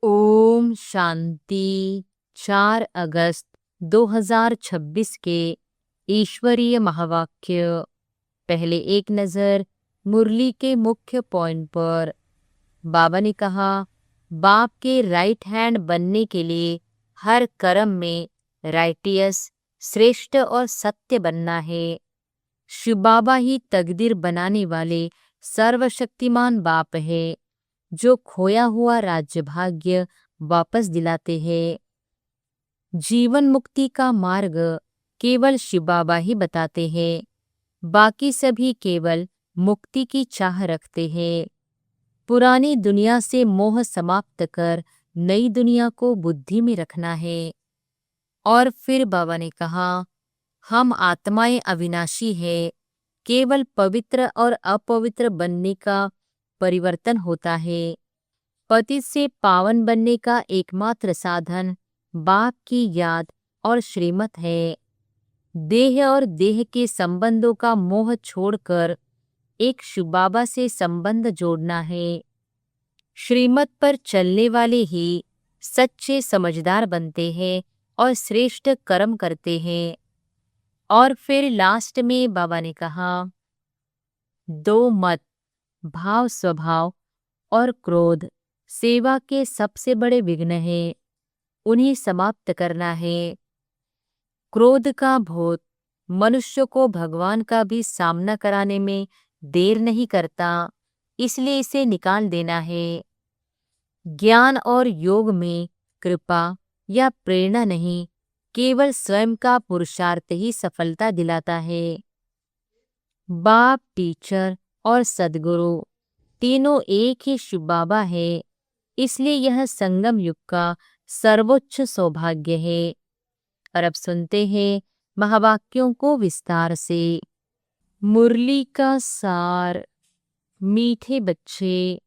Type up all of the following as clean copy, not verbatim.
ओम शांति। 4 अगस्त 2026 के ईश्वरीय महावाक्य। पहले एक नज़र मुरली के मुख्य पॉइंट पर। बाबा ने कहा, बाप के राइट हैंड बनने के लिए हर कर्म में राइटियस, श्रेष्ठ और सत्य बनना है। शिव बाबा ही तकदीर बनाने वाले सर्वशक्तिमान बाप है, जो खोया हुआ राज्य भाग्य वापस दिलाते हैं। जीवन मुक्ति का मार्ग केवल शिव बाबा ही बताते हैं। बाकी सभी केवल मुक्ति की चाह रखते हैं। पुरानी दुनिया से मोह समाप्त कर नई दुनिया को बुद्धि में रखना है। और फिर बाबा ने कहा, हम आत्माएं अविनाशी है। केवल पवित्र और अपवित्र बनने का परिवर्तन होता है। पतित से पावन बनने का एकमात्र साधन बाप की याद और श्रीमत है। देह और देह के संबंधों का मोह छोड़कर एक शिव बाबा से संबंध जोड़ना है। श्रीमत पर चलने वाले ही सच्चे समझदार बनते हैं और श्रेष्ठ कर्म करते हैं। और फिर लास्ट में बाबा ने कहा, दो मत, भाव स्वभाव और क्रोध सेवा के सबसे बड़े विघ्न हैं। उन्हें समाप्त करना है। क्रोध का भूत मनुष्य को भगवान का भी सामना कराने में देर नहीं करता, इसलिए इसे निकाल देना है। ज्ञान और योग में कृपा या प्रेरणा नहीं, केवल स्वयं का पुरुषार्थ ही सफलता दिलाता है। बाप, टीचर और सद्गुरु तीनों एक ही शिव बाबा है, इसलिए यह संगम युग का सर्वोच्च सौभाग्य है। और अब सुनते हैं महावाक्यों को विस्तार से। मुरली का सार। मीठे बच्चे,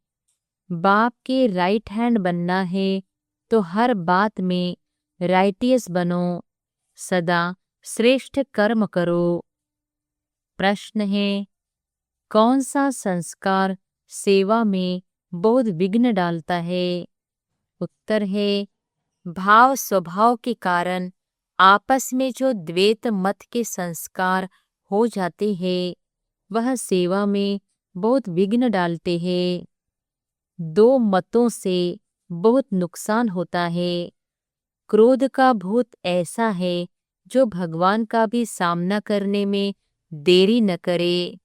बाप के राइट हैंड बनना है तो हर बात में राइटियस बनो, सदा श्रेष्ठ कर्म करो। प्रश्न है, कौन सा संस्कार सेवा में बहुत विघ्न डालता है? उत्तर है, भाव स्वभाव के कारण आपस में जो द्वैत मत के संस्कार हो जाते हैं, वह सेवा में बहुत विघ्न डालते हैं। दो मतों से बहुत नुकसान होता है। क्रोध का भूत ऐसा है जो भगवान का भी सामना करने में देरी न करे।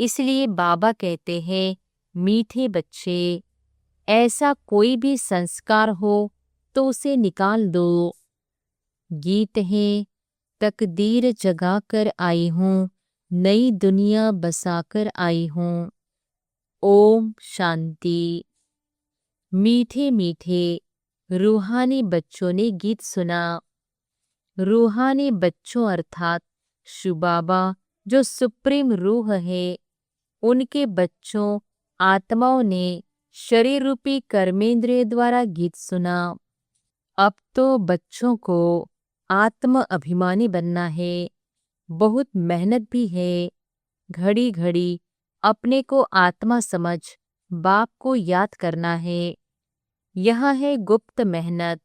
इसलिए बाबा कहते हैं, मीठे बच्चे, ऐसा कोई भी संस्कार हो तो उसे निकाल दो। गीत है, तकदीर जगा कर आई हूँ, नई दुनिया बसाकर आई हूँ। ओम शांति। मीठे मीठे रूहानी बच्चों ने गीत सुना। रूहानी बच्चों अर्थात शिव बाबा जो सुप्रीम रूह है, उनके बच्चों आत्माओं ने शरीर रूपी कर्मेंद्रिय द्वारा गीत सुना। अब तो बच्चों को आत्म अभिमानी बनना है। बहुत मेहनत भी है। घड़ी घड़ी अपने को आत्मा समझ बाप को याद करना है। यह है गुप्त मेहनत।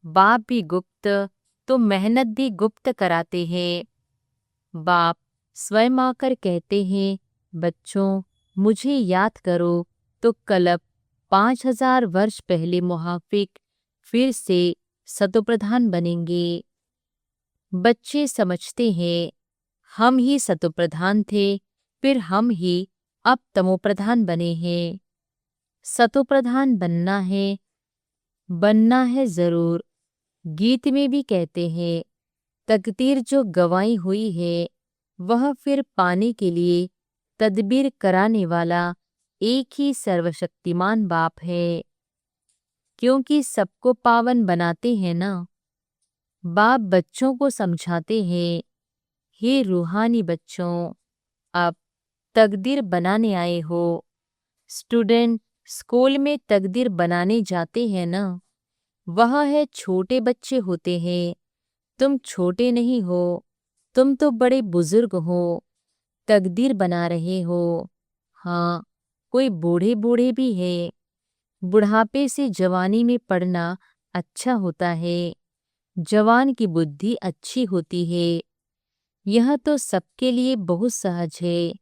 बाप भी गुप्त तो मेहनत भी गुप्त कराते हैं। बाप स्वयं आकर कहते हैं, बच्चों मुझे याद करो तो कल्प 5000 वर्ष पहले मुहाफिक फिर से सतोप्रधान बनेंगे। बच्चे समझते हैं, हम ही सतोप्रधान थे, फिर हम ही अब तमोप्रधान बने हैं। सतोप्रधान बनना है जरूर। गीत में भी कहते हैं, तकदीर जो गवाई हुई है वह फिर पाने के लिए तदबीर कराने वाला एक ही सर्वशक्तिमान बाप है। क्योंकि सबको पावन बनाते हैं ना। बाप बच्चों को समझाते हैं, हे रूहानी बच्चों, अब तकदीर बनाने आए हो। स्टूडेंट स्कूल में तकदीर बनाने जाते हैं ना, वह है छोटे बच्चे होते हैं। तुम छोटे नहीं हो, तुम तो बड़े बुजुर्ग हो, तकदीर बना रहे हो। हाँ, कोई बूढ़े बूढ़े भी है। बुढ़ापे से जवानी में पड़ना अच्छा होता है। जवान की बुद्धि अच्छी होती है। यह तो सबके लिए बहुत सहज है।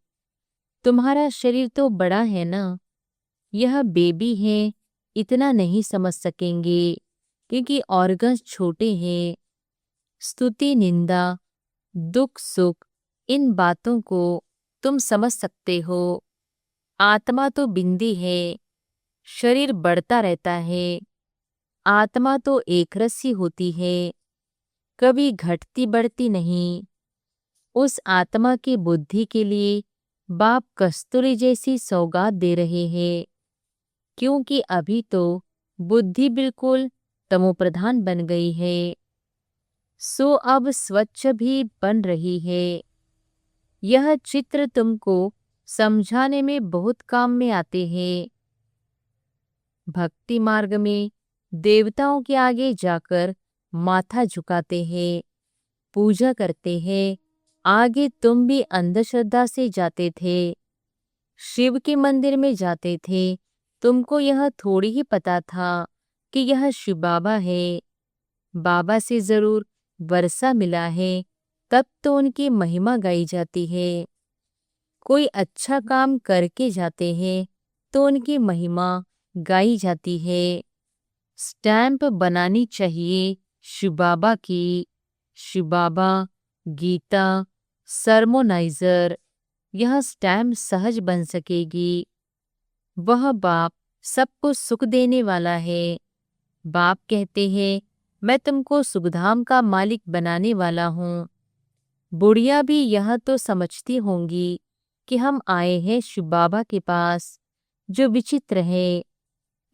तुम्हारा शरीर तो बड़ा है ना, यह बेबी है, इतना नहीं समझ सकेंगे क्योंकि ऑर्गन्स छोटे हैं। स्तुति, निंदा, दुख, सुख, इन बातों को तुम समझ सकते हो। आत्मा तो बिंदी है, शरीर बढ़ता रहता है। आत्मा तो एकरसी होती है, कभी घटती बढ़ती नहीं। उस आत्मा की बुद्धि के लिए बाप कस्तूरी जैसी सौगात दे रहे हैं, क्योंकि अभी तो बुद्धि बिल्कुल तमोप्रधान बन गई है, सो अब स्वच्छ भी बन रही है। यह चित्र तुमको समझाने में बहुत काम में आते हैं। भक्ति मार्ग में देवताओं के आगे जाकर माथा झुकाते हैं, पूजा करते हैं। आगे तुम भी अंधश्रद्धा से जाते थे, शिव के मंदिर में जाते थे। तुमको यह थोड़ी ही पता था कि यह शिव बाबा है। बाबा से जरूर वर्षा मिला है, तब तो उनकी महिमा गाई जाती है। कोई अच्छा काम करके जाते हैं तो उनकी महिमा गाई जाती है। स्टैंप बनानी चाहिए शिव बाबा की। शिव बाबा, गीता, सरमोनाइजर, यह स्टैम्प सहज बन सकेगी। वह बाप सबको सुख देने वाला है। बाप कहते हैं, मैं तुमको सुखधाम का मालिक बनाने वाला हूँ। बुढ़िया भी यह तो समझती होंगी कि हम आए हैं शिव बाबा के पास, जो विचित्र है।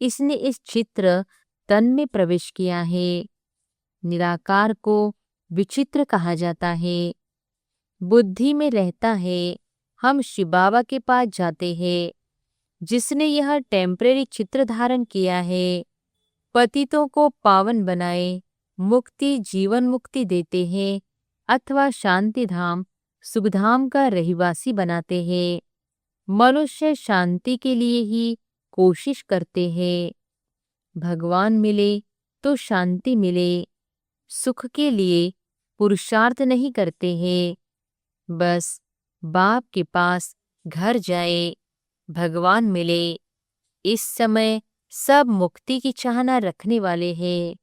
इसने इस चित्र तन में प्रवेश किया है। निराकार को विचित्र कहा जाता है, बुद्धि में रहता है। हम शिव बाबा के पास जाते हैं, जिसने यह टेम्परेरी चित्र धारण किया है। पतितों को पावन बनाए, मुक्ति, जीवन मुक्ति देते हैं, अथवा शांति धाम, सुखधाम का रहिवासी बनाते हैं। मनुष्य शांति के लिए ही कोशिश करते हैं। भगवान मिले तो शांति मिले, सुख के लिए पुरुषार्थ नहीं करते हैं। बस बाप के पास घर जाए, भगवान मिले। इस समय सब मुक्ति की चाहना रखने वाले हैं।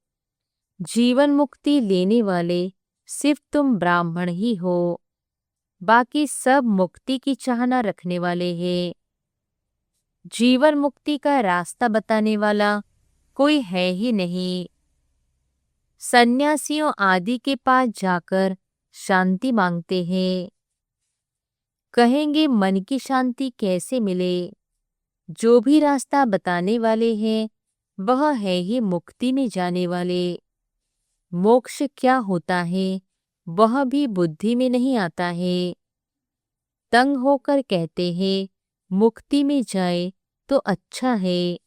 जीवन मुक्ति लेने वाले सिर्फ तुम ब्राह्मण ही हो, बाकी सब मुक्ति की चाहना रखने वाले हैं। जीवन मुक्ति का रास्ता बताने वाला कोई है ही नहीं। सन्यासियों आदि के पास जाकर शांति मांगते हैं, कहेंगे मन की शांति कैसे मिले। जो भी रास्ता बताने वाले हैं वह है ही मुक्ति में जाने वाले। मोक्ष क्या होता है वह भी बुद्धि में नहीं आता है। तंग होकर कहते हैं मुक्ति में जाए तो अच्छा है।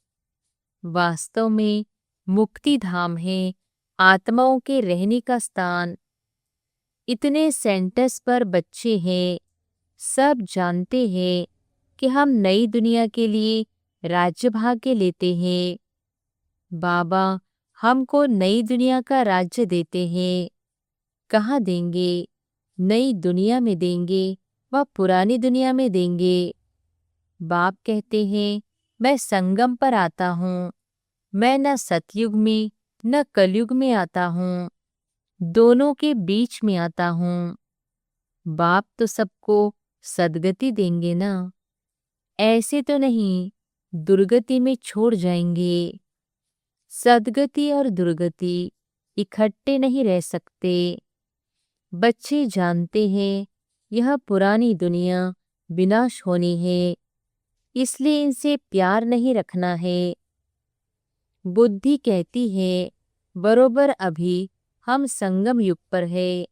वास्तव में मुक्ति धाम है, आत्माओं के रहने का स्थान। इतने सेंटर्स पर बच्चे हैं, सब जानते हैं कि हम नई दुनिया के लिए राज्य भाग्य लेते हैं। बाबा हमको नई दुनिया का राज्य देते हैं। कहाँ देंगे? नई दुनिया में देंगे व पुरानी दुनिया में देंगे। बाप कहते हैं मैं संगम पर आता हूँ। मैं न सतयुग में न कलयुग में आता हूँ, दोनों के बीच में आता हूँ। बाप तो सबको सद्गति देंगे ना, ऐसे तो नहीं दुर्गति में छोड़ जाएंगे। सद्गति और दुर्गति इकट्ठे नहीं रह सकते। बच्चे जानते हैं यह पुरानी दुनिया विनाश होनी है, इसलिए इनसे प्यार नहीं रखना है। बुद्धि कहती है बरोबर अभी हम संगम युग पर है,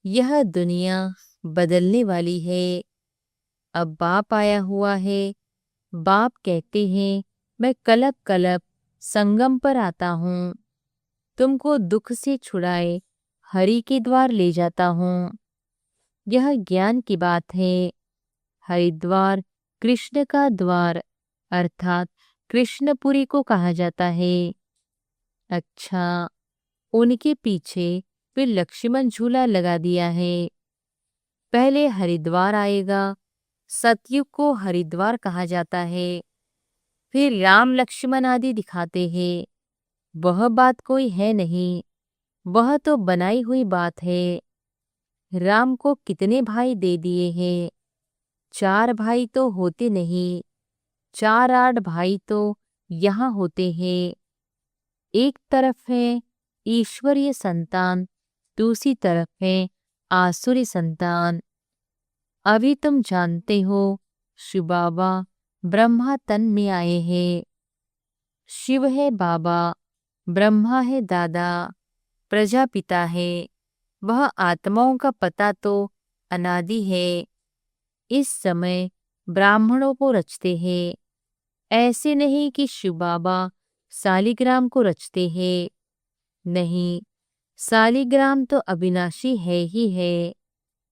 यह दुनिया बदलने वाली है। अब बाप आया हुआ है। बाप कहते हैं मैं कल्प कल्प संगम पर आता हूँ, तुमको दुख से छुड़ाए हरि के द्वार ले जाता हूँ। यह ज्ञान की बात है। हरिद्वार कृष्ण का द्वार, अर्थात कृष्णपुरी को कहा जाता है। अच्छा, उनके पीछे फिर लक्ष्मण झूला लगा दिया है। पहले हरिद्वार आएगा, सतयुग को हरिद्वार कहा जाता है। फिर राम लक्ष्मण आदि दिखाते हैं। वह बात कोई है नहीं, वह तो बनाई हुई बात है। राम को कितने भाई दे दिए हैं? 4 भाई तो होते नहीं, 4-8 भाई तो यहाँ होते हैं। एक तरफ है ईश्वरीय संतान, दूसरी तरफ है आसुरी संतान। अभी तुम जानते हो, शिव बाबा ब्रह्मा तन में आए हैं। शिव है बाबा, ब्रह्मा है दादा, प्रजापिता है। वह आत्माओं का पता तो अनादि है। इस समय ब्राह्मणों को रचते हैं। ऐसे नहीं कि शिव बाबा सालिग्राम को रचते हैं। नहीं, सालिग्राम तो अविनाशी है ही है।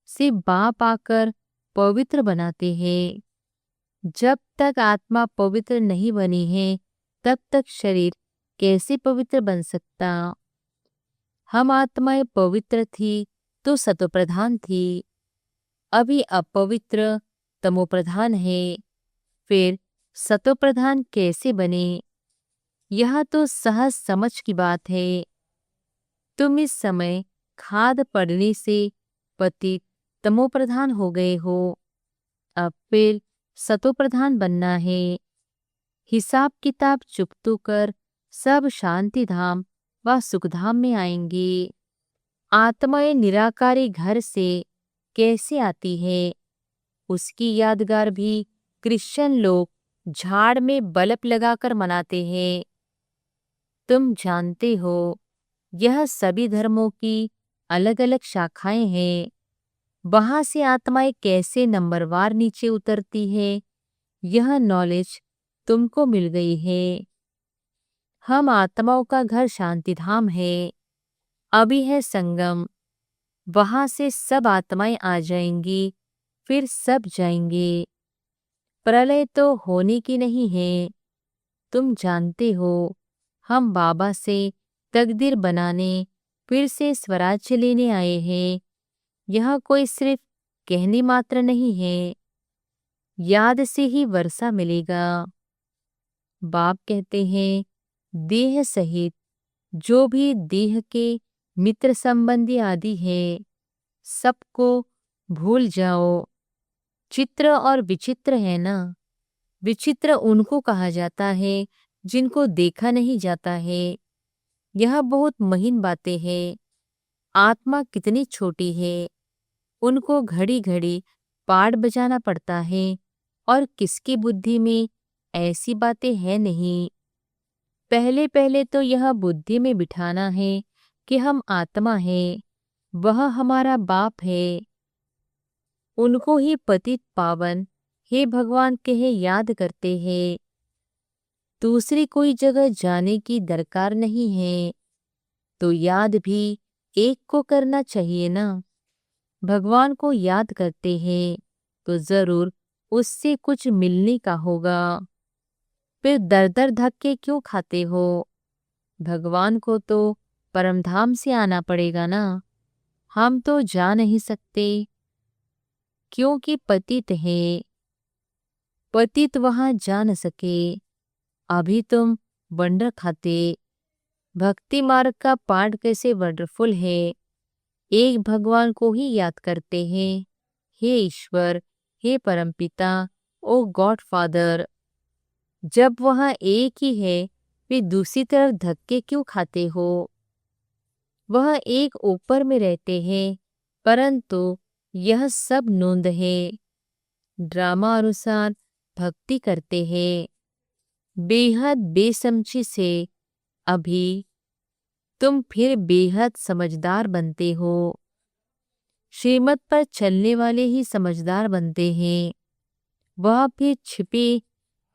सिर्फ बाप आकर पवित्र बनाते हैं। जब तक आत्मा पवित्र नहीं बनी है, तब तक शरीर कैसे पवित्र बन सकता? हम आत्माएं पवित्र थी तो सतोप्रधान थी, अभी अपवित्र तमोप्रधान है। फिर सतोप्रधान कैसे बने? यह तो सहज समझ की बात है। तुम इस समय खाद पड़ने से पतित तमोप्रधान हो गए हो। अब फिर सतोप्रधान बनना है। हिसाब किताब चुकतो कर सब शांति धाम व सुखधाम में आएंगे। आत्माएं निराकारी घर से कैसे आती है? उसकी यादगार भी क्रिश्चियन लोग झाड़ में बल्ब लगाकर मनाते हैं। तुम जानते हो, यह सभी धर्मों की अलग अलग शाखाएं हैं। वहां से आत्माएं कैसे नंबरवार नीचे उतरती है, यह नॉलेज तुमको मिल गई है। हम आत्माओं का घर शांतिधाम है। अभी है संगम, वहां से सब आत्माएं आ जाएंगी, फिर सब जाएंगे। प्रलय तो होने की नहीं है। तुम जानते हो, हम बाबा से तकदीर बनाने, फिर से स्वराज्य लेने आए हैं। यह कोई सिर्फ कहने मात्र नहीं है, याद से ही वर्षा मिलेगा। बाप कहते हैं, देह सहित जो भी देह के मित्र संबंधी आदि है, सबको भूल जाओ। चित्र और विचित्र है ना? विचित्र उनको कहा जाता है जिनको देखा नहीं जाता है। यह बहुत महीन बातें हैं। आत्मा कितनी छोटी है, उनको घड़ी घड़ी पाठ बजाना पड़ता है, और किसकी बुद्धि में ऐसी बातें हैं नहीं। पहले पहले तो यह बुद्धि में बिठाना है कि हम आत्मा हैं, वह हमारा बाप है। उनको ही पतित पावन हे भगवान कहे याद करते हैं। दूसरी कोई जगह जाने की दरकार नहीं है, तो याद भी एक को करना चाहिए ना। भगवान को याद करते हैं तो जरूर उससे कुछ मिलने का होगा। फिर दर दर धक्के क्यों खाते हो? भगवान को तो परमधाम से आना पड़ेगा ना। हम तो जा नहीं सकते, क्योंकि पतित है। पतित वहां जा न सके। अभी तुम वंडर खाते। भक्ति मार्ग का पाठ कैसे वंडरफुल है। एक भगवान को ही याद करते हैं, हे ईश्वर, हे परमपिता, ओ गॉड फादर। जब वहां एक ही है, फिर दूसरी तरफ धक्के क्यों खाते हो? वह एक ऊपर में रहते हैं, परंतु यह सब नोंद है। ड्रामा अनुसार भक्ति करते हैं, बेहद बेसमझी से। अभी तुम फिर बेहद समझदार बनते हो। श्रीमत पर चलने वाले ही समझदार बनते हैं। वह फिर छिपे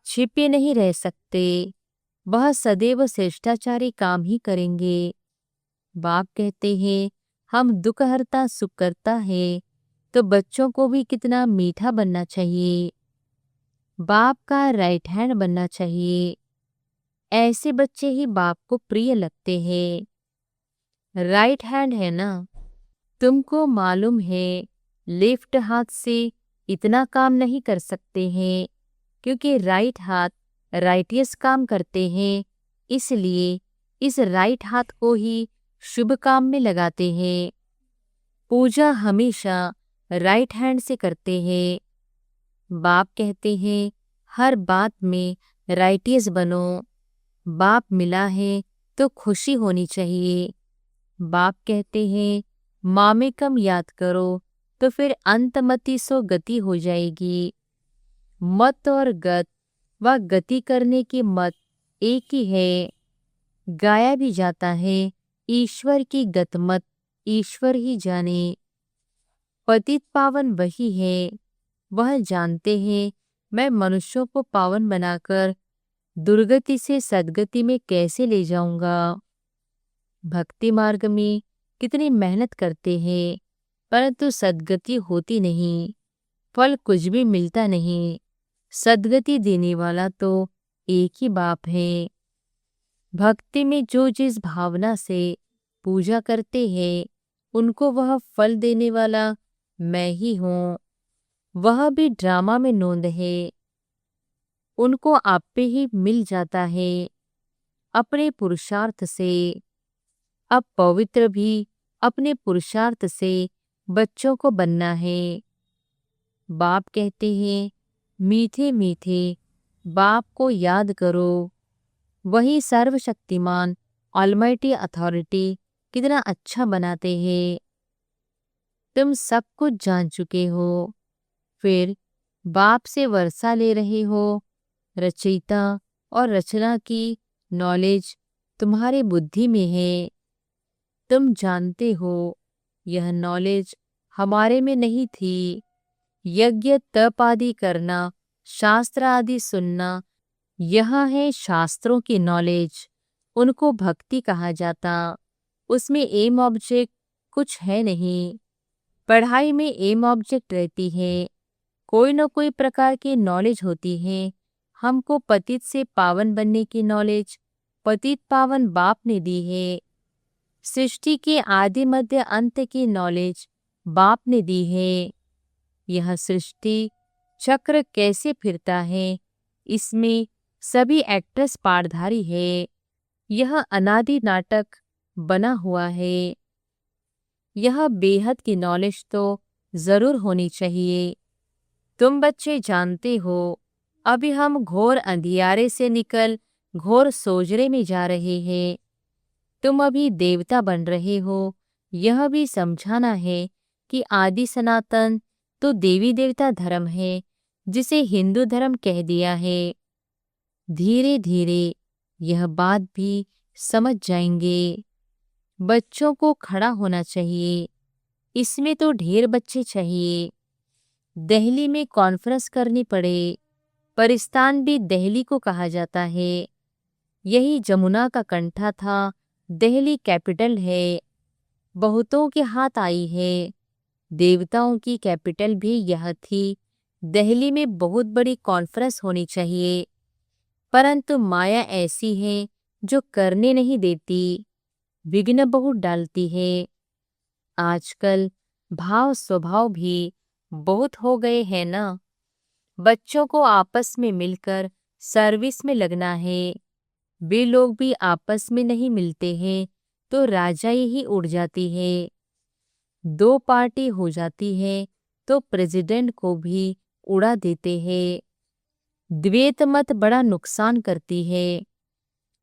छिपे नहीं रह सकते। वह सदैव श्रेष्ठाचारी काम ही करेंगे। बाप कहते हैं, हम दुख हरता सुख करता है, तो बच्चों को भी कितना मीठा बनना चाहिए। बाप का राइट हैंड बनना चाहिए। ऐसे बच्चे ही बाप को प्रिय लगते हैं। राइट हैंड है ना, तुमको मालूम है लेफ्ट हाथ से इतना काम नहीं कर सकते हैं, क्योंकि राइट हाथ राइटियस काम करते हैं। इसलिए इस राइट हाथ को ही शुभ काम में लगाते हैं। पूजा हमेशा राइट हैंड से करते हैं। बाप कहते हैं हर बात में राइटियस बनो। बाप मिला है तो खुशी होनी चाहिए। बाप कहते हैं मामेकम याद करो तो फिर अंतमति सो गति हो जाएगी। मत और गत व गति करने की मत एक ही है। गाया भी जाता है ईश्वर की गतमत ईश्वर ही जाने। पतित पावन वही है, वह जानते हैं मैं मनुष्यों को पावन बनाकर दुर्गति से सद्गति में कैसे ले जाऊंगा। भक्ति मार्ग में कितनी मेहनत करते हैं, परंतु सद्गति होती नहीं, फल कुछ भी मिलता नहीं। सद्गति देने वाला तो एक ही बाप है। भक्ति में जो जिस भावना से पूजा करते हैं, उनको वह फल देने वाला मैं ही हूँ। वह भी ड्रामा में नोंद है, उनको आप पे ही मिल जाता है अपने पुरुषार्थ से। अब पवित्र भी अपने पुरुषार्थ से बच्चों को बनना है। बाप कहते हैं मीठे मीठे बाप को याद करो, वही सर्वशक्तिमान ऑलमाइटी अथॉरिटी कितना अच्छा बनाते हैं। तुम सब कुछ जान चुके हो, फिर बाप से वर्षा ले रहे हो। रचयिता और रचना की नॉलेज तुम्हारे बुद्धि में है। तुम जानते हो यह नॉलेज हमारे में नहीं थी। यज्ञ तप आदि करना, शास्त्र आदि सुनना, यह है शास्त्रों की नॉलेज। उनको भक्ति कहा जाता। उसमें एम ऑब्जेक्ट कुछ है नहीं। पढ़ाई में एम ऑब्जेक्ट रहती है, कोई न कोई प्रकार की नॉलेज होती है। हमको पतित से पावन बनने की नॉलेज पतित पावन बाप ने दी है। सृष्टि के आदि मध्य अंत की नॉलेज बाप ने दी है। यह सृष्टि चक्र कैसे फिरता है, इसमें सभी एक्ट्रेस पार्टधारी है। यह अनादि नाटक बना हुआ है। यह बेहद की नॉलेज तो जरूर होनी चाहिए। तुम बच्चे जानते हो अभी हम घोर अंधियारे से निकल घोर सोजरे में जा रहे हैं। तुम अभी देवता बन रहे हो। यह भी समझाना है कि आदि सनातन तो देवी देवता धर्म है, जिसे हिंदू धर्म कह दिया है। धीरे धीरे यह बात भी समझ जाएंगे। बच्चों को खड़ा होना चाहिए, इसमें तो ढेर बच्चे चाहिए। दिल्ली में कॉन्फ्रेंस करनी पड़े। परिस्तान भी दिल्ली को कहा जाता है। यही जमुना का कंठा था। दिल्ली कैपिटल है, बहुतों के हाथ आई है। देवताओं की कैपिटल भी यह थी। दिल्ली में बहुत बड़ी कॉन्फ्रेंस होनी चाहिए, परंतु माया ऐसी है जो करने नहीं देती, विघ्न बहुत डालती है। आजकल भाव स्वभाव भी बहुत हो गए हैं ना। बच्चों को आपस में मिलकर सर्विस में लगना है। वे लोग भी आपस में नहीं मिलते हैं तो राजाई ही उड़ जाती है। दो पार्टी हो जाती है तो प्रेसिडेंट को भी उड़ा देते हैं। द्वैत मत बड़ा नुकसान करती है।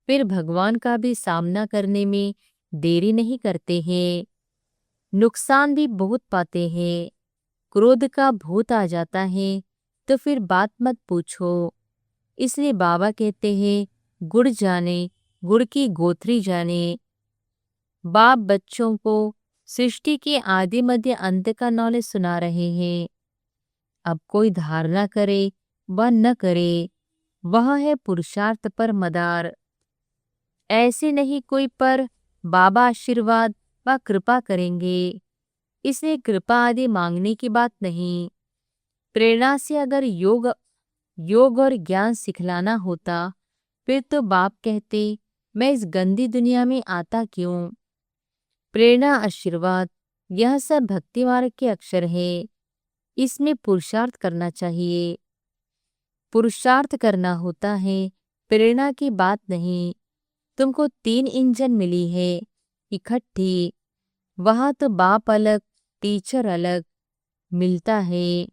फिर भगवान का भी सामना करने में देरी नहीं करते हैं। नुकसान भी बहुत पाते हैं। क्रोध का भूत आ जाता है तो फिर बात मत पूछो। इसलिए बाबा कहते हैं गुड़ जाने, गुड़ की गोथरी जाने। बाप बच्चों को सृष्टि के आदि मध्य अंत का नॉलेज सुना रहे हैं। अब कोई धारणा करे व न करे, वह है पुरुषार्थ पर मदार। ऐसे नहीं कोई पर बाबा आशीर्वाद व कृपा करेंगे। इसलिए कृपा आदि मांगने की बात नहीं। प्रेरणा से अगर योग और ज्ञान सिखलाना होता फिर तो बाप कहते, मैं इस गंदी दुनिया में आता क्यों। प्रेरणा, आशीर्वाद, यह सब भक्ति मार्ग के अक्षर है। इसमें पुरुषार्थ करना चाहिए। पुरुषार्थ करना होता है, प्रेरणा की बात नहीं। तुमको 3 इंजन मिली है इकट्ठी। वहां तो बाप अलग, टीचर अलग मिलता है,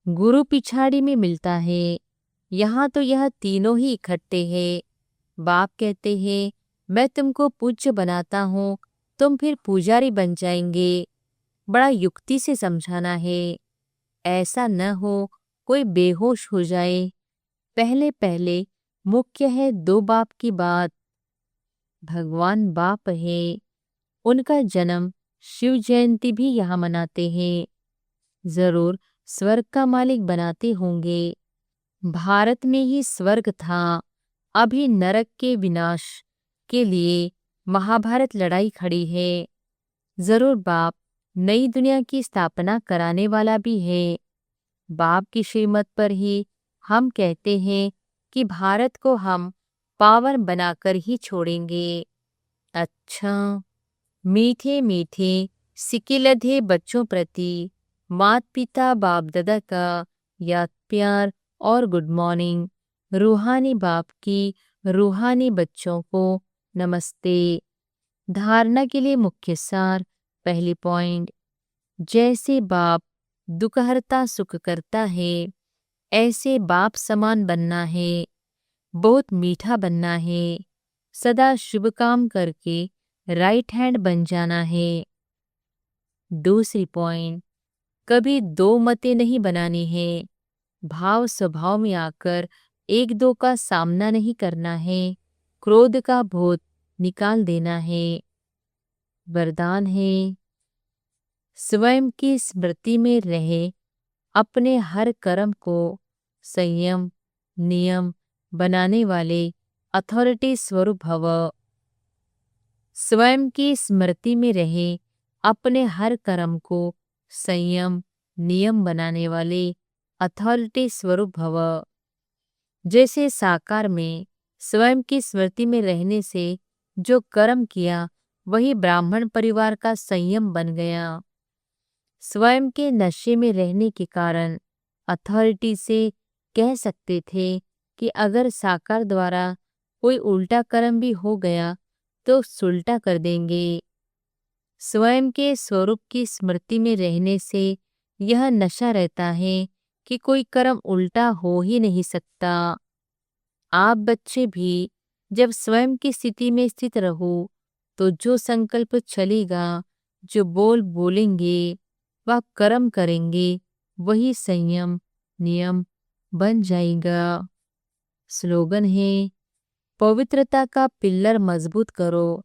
गुरु पिछाड़ी में मिलता है। यहाँ तो यह तीनों ही इकट्ठे हैं। बाप कहते हैं, मैं तुमको पूज्य बनाता हूँ, तुम फिर पुजारी बन जाएंगे। बड़ा युक्ति से समझाना है। ऐसा न हो कोई बेहोश हो जाए। पहले पहले मुख्य है 2 बाप की बात। भगवान बाप है। उनका जन्म शिव जयंती भी यहाँ मनाते हैं। जरूर स्वर्ग का मालिक बनाते होंगे। भारत में ही स्वर्ग था। अभी नरक के विनाश के लिए महाभारत लड़ाई खड़ी है। जरूर बाप नई दुनिया की स्थापना कराने वाला भी है। बाप की श्रीमत पर ही हम कहते हैं कि भारत को हम पावन बनाकर ही छोड़ेंगे। अच्छा, मीठे मीठे सिकिलधे बच्चों प्रति माता पिता बाप दादा का याद प्यार और गुड मॉर्निंग। रूहानी बाप की रूहानी बच्चों को नमस्ते। धारणा के लिए मुख्य सार। पहली पॉइंट, जैसे बाप दुख हरता सुख करता है, ऐसे बाप समान बनना है। बहुत मीठा बनना है। सदा शुभ काम करके राइट हैंड बन जाना है। दूसरी पॉइंट, कभी 2 मतें नहीं बनानी है। भाव स्वभाव में आकर 1-2 का सामना नहीं करना है। क्रोध का भूत निकाल देना है। वरदान है, स्वयं की स्मृति में रहे अपने हर कर्म को संयम नियम बनाने वाले अथॉरिटी स्वरूप भव। स्वयं की स्मृति में रहे अपने हर कर्म को संयम नियम बनाने वाले अथॉरिटी स्वरूप भव। जैसे साकार में स्वयं की स्मृति में रहने से जो कर्म किया वही ब्राह्मण परिवार का संयम बन गया। स्वयं के नशे में रहने के कारण अथॉरिटी से कह सकते थे कि अगर साकार द्वारा कोई उल्टा कर्म भी हो गया तो सुलटा कर देंगे। स्वयं के स्वरूप की स्मृति में रहने से यह नशा रहता है कि कोई कर्म उल्टा हो ही नहीं सकता। आप बच्चे भी जब स्वयं की स्थिति में स्थित रहो तो जो संकल्प चलेगा, जो बोल बोलेंगे, वह कर्म करेंगे, वही संयम नियम बन जाएगा। स्लोगन है, पवित्रता का पिल्लर मजबूत करो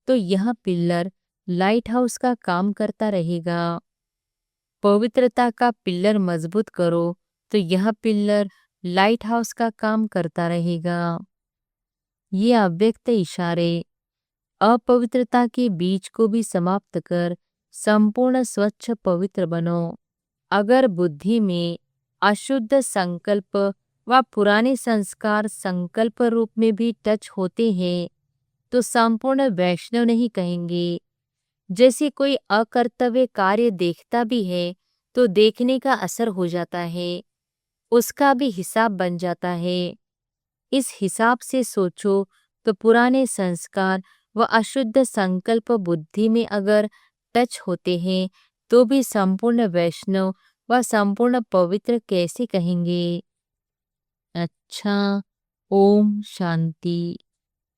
तो यह पिल्लर लाइट हाउस का काम करता रहेगा। पवित्रता का पिल्लर मजबूत करो तो यह पिल्लर लाइट हाउस का काम करता रहेगा। ये अव्यक्त इशारे अपवित्रता के बीज को भी समाप्त कर संपूर्ण स्वच्छ पवित्र बनो। अगर बुद्धि में अशुद्ध संकल्प व पुराने संस्कार संकल्प रूप में भी टच होते हैं तो संपूर्ण वैष्णव नहीं कहेंगे। जैसे कोई अकर्तव्य कार्य देखता भी है तो देखने का असर हो जाता है, उसका भी हिसाब बन जाता है। इस हिसाब से सोचो तो पुराने संस्कार व अशुद्ध संकल्प बुद्धि में अगर टच होते हैं तो भी संपूर्ण वैष्णव व संपूर्ण पवित्र कैसे कहेंगे। अच्छा, ओम शांति।